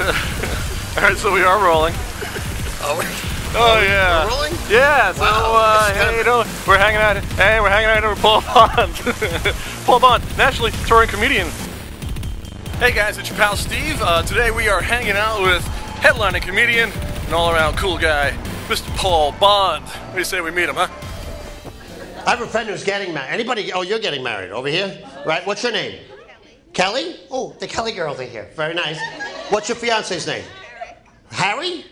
All right, so we are rolling. Oh yeah. We're rolling? Yeah. So wow, hey, you know, we're hanging out. Hey, we're hanging out over Paul Bond. Paul Bond, nationally touring comedian. Hey guys, it's your pal Steve. Today we are hanging out with headlining comedian and all-around cool guy, Mr. Paul Bond. What do you say we meet him, huh? I have a friend who's getting married. Anybody? Oh, you're getting married over here, right? What's your name? Kelly? Oh, the Kelly girls are here. Very nice. What's your fiance's name? Eric. Harry?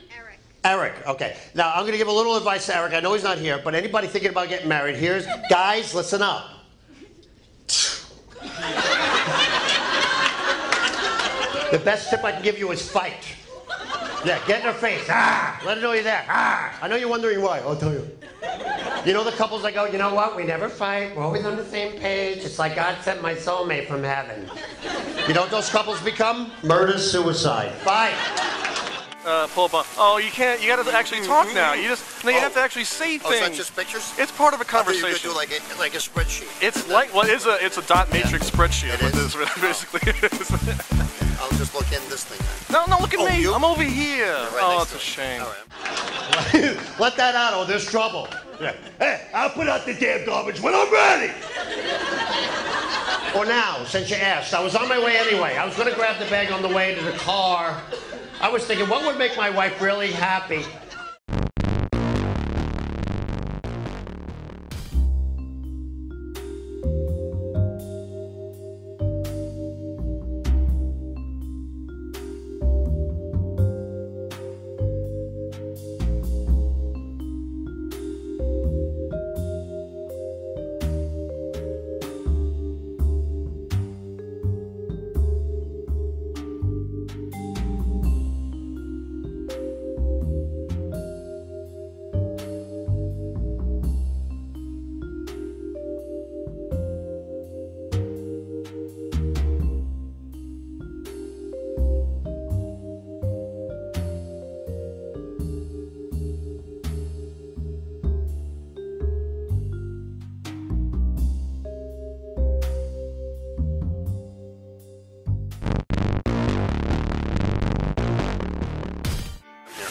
Eric, okay. Now, I'm going to give a little advice to Eric. I know he's not here, but anybody thinking about getting married, guys, listen up. The best tip I can give you is fight. Yeah, get in her face. Ah, let her know you're there. Ah, I know you're wondering why. I'll tell you. You know the couples that go, you know what? We never fight. We're always on the same page. It's like God sent my soulmate from heaven. You know what those couples become? Murder, suicide. Fight. Paul Bond. Oh, you can't. You got to actually talk now. You have to actually say things. Oh, it's not just pictures? It's part of a conversation. You could do like a spreadsheet. It's like it's a dot matrix sspreadsheet. It what is. this basically is. I'll just look in this thing. No, look at me. You? I'm over here. Right It's a shame. All right. Let that out, or there's trouble. Yeah. Hey, I'll put out the damn garbage when I'm ready. Or now, since you asked, I was on my way anyway. I was going to grab the bag on the way to the car. I was thinking, what would make my wife really happy?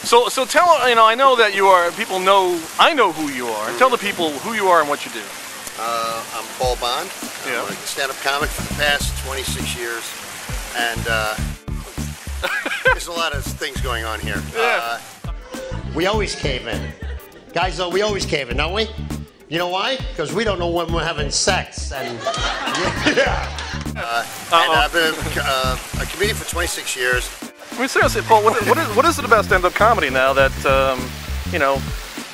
So tell, I know that you are, I know who you are. Tell the people who you are and what you do. I'm Paul Bond. I'm a stand-up comic for the past 26 years. And there's a lot of things going on here. Yeah. We always cave in. Guys, though, we always cave in, don't we? You know why? Because we don't know when we're having sex. And and I've been a comedian for 26 years. I mean, seriously, Paul, what is it about stand-up comedy now that,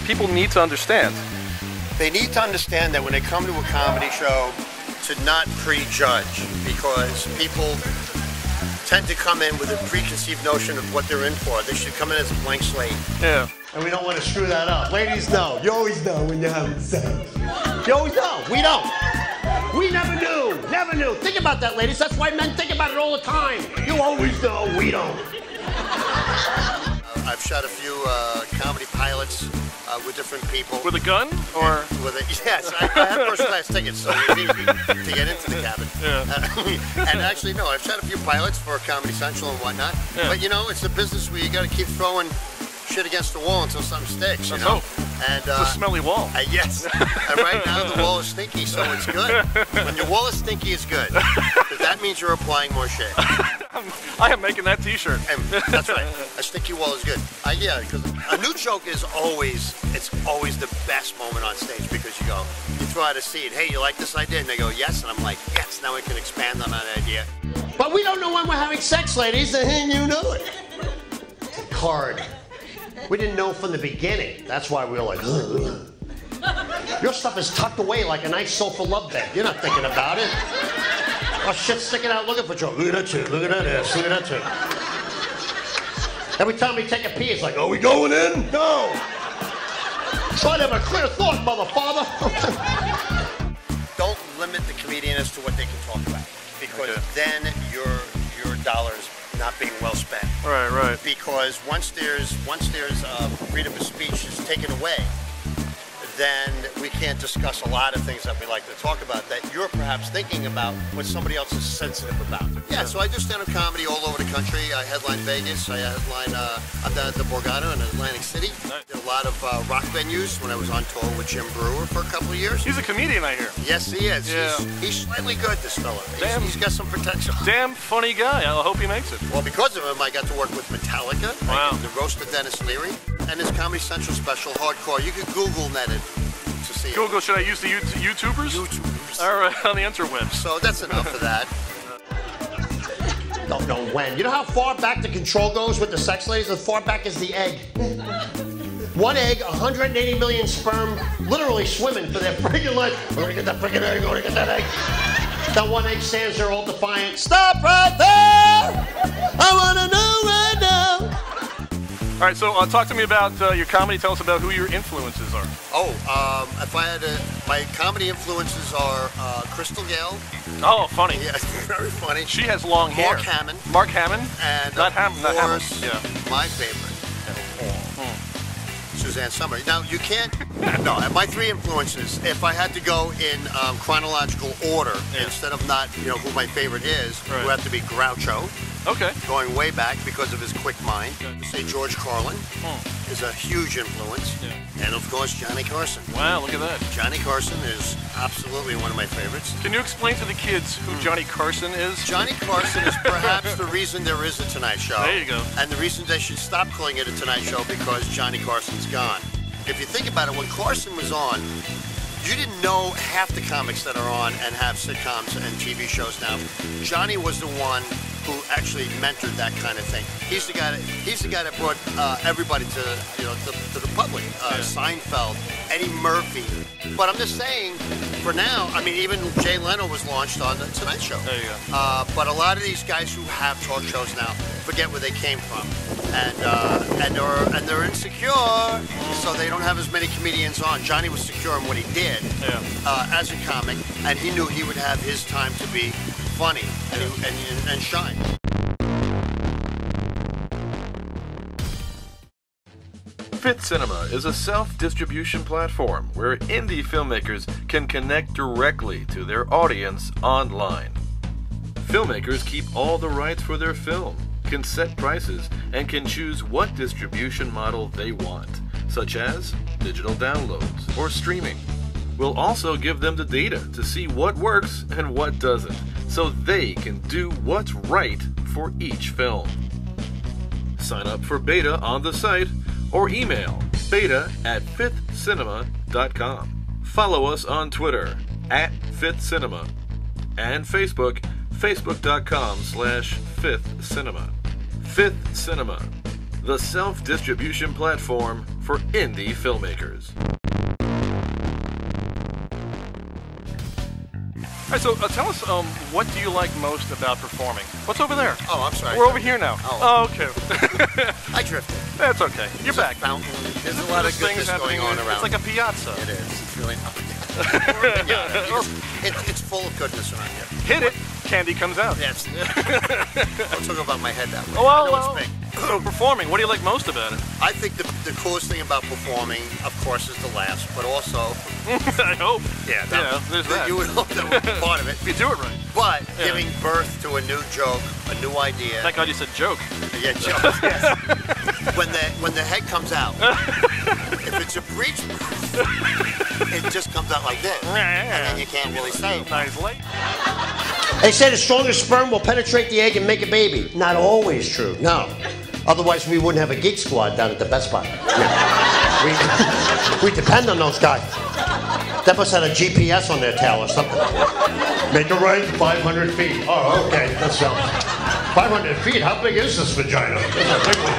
people need to understand? They need to understand that when they come to a comedy show, to not prejudge, because people tend to come in with a preconceived notion of what they're in for. They should come in as a blank slate. Yeah. And we don't want to screw that up. Ladies know. You always know when you're having sex. You always know. We don't. We never knew. Never knew. Think about that, ladies. That's why men think about it all the time. You always know. We don't. I've shot a few comedy pilots with different people. With a gun? Or? Yes, I have first-class tickets, so it's easy to get into the cabin. Yeah. And actually, no, I've shot a few pilots for Comedy Central and whatnot. Yeah. But, it's a business where you got to keep throwing shit against the wall until something sticks, you know? And, it's a smelly wall. Yes. And right now the wall is stinky, so it's good. When your wall is stinky, it's good. Because that means you're applying more shit. I am making that t-shirt. That's right. A stinky wall is good. Yeah, because a new joke is always the best moment on stage, because you throw out a seed. Hey, you like this idea? And they go, yes. And I'm like, yes, now we can expand on that idea. But we don't know when we're having sex, ladies, and you know it. It's hard. We didn't know from the beginning. That's why we were like, ugh. Your stuff is tucked away like a nice sofa love bed. You're not thinking about it. Oh, shit's sticking out looking for trouble. Look at that shit. Look at that ass. Look at that shit. Every time we take a pee, it's like, are we going in? No. Try to have a clear thought, mother father. Don't limit the comedian as to what they can talk about, because then your dollar's not being well spent. Right. Because once there's freedom of speech is taken away, then we can't discuss a lot of things that we like to talk about that you're perhaps thinking about what somebody else is sensitive about. Yeah, so I do stand-up comedy all over the country. I headline Vegas. I headline, I'm down at the Borgata in Atlantic City. Nice. Did a lot of rock venues when I was on tour with Jim Brewer for a couple of years. He's a comedian, I hear. Yes, he is. Yeah. He's slightly good, this fella. Damn. He's got some potential. Damn funny guy. I hope he makes it. Well, because of him, I got to work with Metallica. Wow. I did the Roast of Dennis Leary, and his Comedy Central special, Hardcore. You could Google net it to see Google, it. should I use the YouTubers? YouTubers. All right, on the interwebs. So that's enough of that. Don't know when. You know how far back the control goes with the sex ladies? As far back as the egg. One egg, 180 million sperm, literally swimming for their freaking life. We're gonna get that freaking egg, we're gonna get that egg. That one egg stands there all defiant. Stop right there! I wanna know right now. All right, so talk to me about your comedy. Tell us about who your influences are. If I had to, my comedy influences are Crystal Gale. Oh, funny. Yeah, very funny. She has long hair. Mark Hammond. Mark Hammond? And not of course, yeah. my favorite, Suzanne Somers. Now, you can't, no, my three influences, if I had to go in chronological order, instead of not, you know, who my favorite is, Right. who have to be Groucho, Okay. going way back because of his quick mind. Okay. Say George Carlin is a huge influence. Yeah. And of course, Johnny Carson. Wow, look at that. Johnny Carson is absolutely one of my favorites. Can you explain to the kids who Johnny Carson is? Johnny Carson is perhaps the reason there is a Tonight Show. There you go. And the reason they should stop calling it a Tonight Show because Johnny Carson's gone. If you think about it, when Carson was on, you didn't know half the comics that are on and have sitcoms and TV shows now. Johnny was the one who actually mentored that kind of thing. He's the guy that brought everybody to to the public. Seinfeld, Eddie Murphy. But I'm just saying, for now, I mean, even Jay Leno was launched on the Tonight Show. There you go. But a lot of these guys who have talk shows now forget where they came from, and they're insecure, so they don't have as many comedians on. Johnny was secure in what he did as a comic, and he knew he would have his time to be funny and shine. Fifth Cinema is a self-distribution platform where indie filmmakers can connect directly to their audience online. Filmmakers keep all the rights for their film, can set prices, and can choose what distribution model they want, such as digital downloads or streaming. We'll also give them the data to see what works and what doesn't, so they can do what's right for each film. Sign up for beta on the site or email beta@fifthcinema.com. Follow us on Twitter @fifthcinema and Facebook, facebook.com/fifthcinema. Fifth Cinema, the self-distribution platform for indie filmmakers. All right, so tell us, what do you like most about performing? What's over there? Oh, I'm sorry. We're over here now. Oh. Okay. I drifted. That's okay. You're back. Fountain. There's a lot of things goodness going happening. on around. It's like a piazza. It is. It's really it's full of goodness around here. Hit it, candy comes out. Yes. Don't talk about my head that way. Oh, well, I know well. it's big. So performing, what do you like most about it? I think the coolest thing about performing, of course, is the laughs, but also, I hope. there's that. You would hope that would be part of it. If you do it right. But giving birth to a new joke, a new idea. Thank God you said joke. Yeah, joke. Yes. When the head comes out, if it's a breech birth, it just comes out like this, and then you can't really say it. Nice leg. They say the strongest sperm will penetrate the egg and make a baby. Not always true, no. Otherwise, we wouldn't have a geek squad down at the Best Buy. We depend on those guys. They must have a GPS on their tail or something. Make a right 500 feet. Oh, okay, that's 500 feet? How big is this vagina? It's a big one.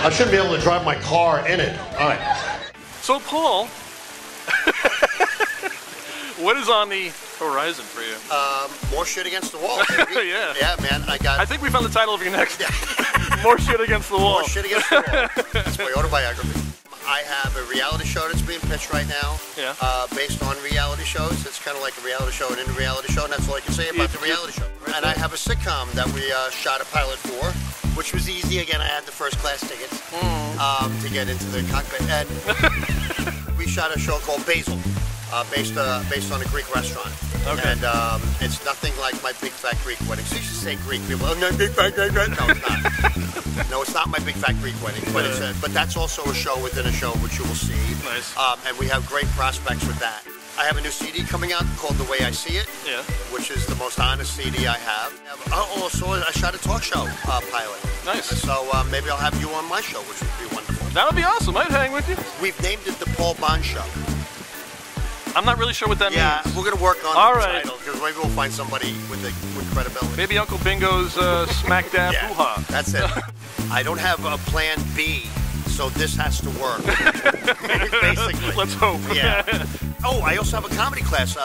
I shouldn't be able to drive my car in it. All right. So, Paul, what is on the horizon for you? More shit against the wall, baby. Yeah. Yeah, man, I think we found the title of your next. More shit against the wall. More shit against the wall. That's my autobiography. I have a reality show that's being pitched right now, based on reality shows. It's kind of like a reality show and in a reality show, and that's all I can say about the reality show. And I have a sitcom that we shot a pilot for, which was easy. Again, I had the first class tickets to get into the cockpit. And we shot a show called Basil. based on a Greek restaurant. Okay. And it's nothing like my Big Fat Greek Wedding. So you should say Greek. People, oh, no, Big Fat Greek Wedding. No, it's not. No, it's not my Big Fat Greek Wedding. But that's also a show within a show, which you will see. Nice. And we have great prospects with that. I have a new CD coming out called The Way I See It, Yeah. which is the most honest CD I have. Also, I shot a talk show pilot. Nice. So maybe I'll have you on my show, which would be wonderful. That would be awesome. I'd hang with you. We've named it The Paul Bond Show. I'm not really sure what that Yeah, means. we're going to work on All the right. title, because maybe we'll find somebody with credibility. Maybe Uncle Bingo's smack dab Yeah, hoo-ha. that's it. I don't have a plan B, so this has to work. Basically. Let's hope. Yeah. Oh, I also have a comedy class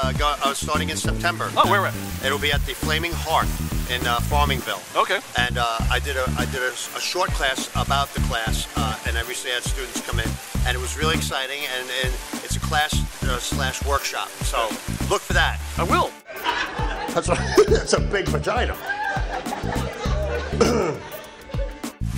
starting in September. Oh, where at? It'll be at the Flaming Heart in Farmingville. Okay. And I did a short class about the class, and I recently had students come in, and it was really exciting. And it's a class / workshop. So look for that. I will. That's a big vagina.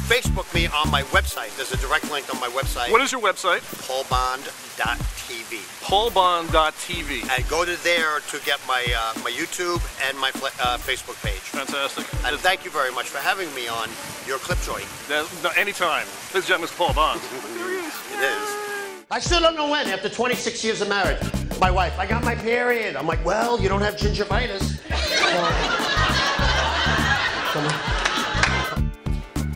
Facebook me on my website. There's a direct link on my website. What is your website? PaulBond.tv. PaulBond.tv. And go to there to get my my YouTube and my Facebook page. Fantastic. And thank you very much for having me on your clip joint. No, anytime. Ladies and gentlemen, Mr. Paul Bond. It is. I still don't know when, after 26 years of marriage. My wife, I got my period. I'm like, well, you don't have gingivitis.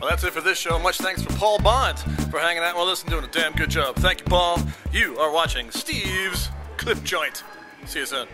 Well, that's it for this show. Much thanks for Paul Bond for hanging out with us and doing a damn good job. Thank you, Paul. You are watching Steve's Clip Joint. See you soon.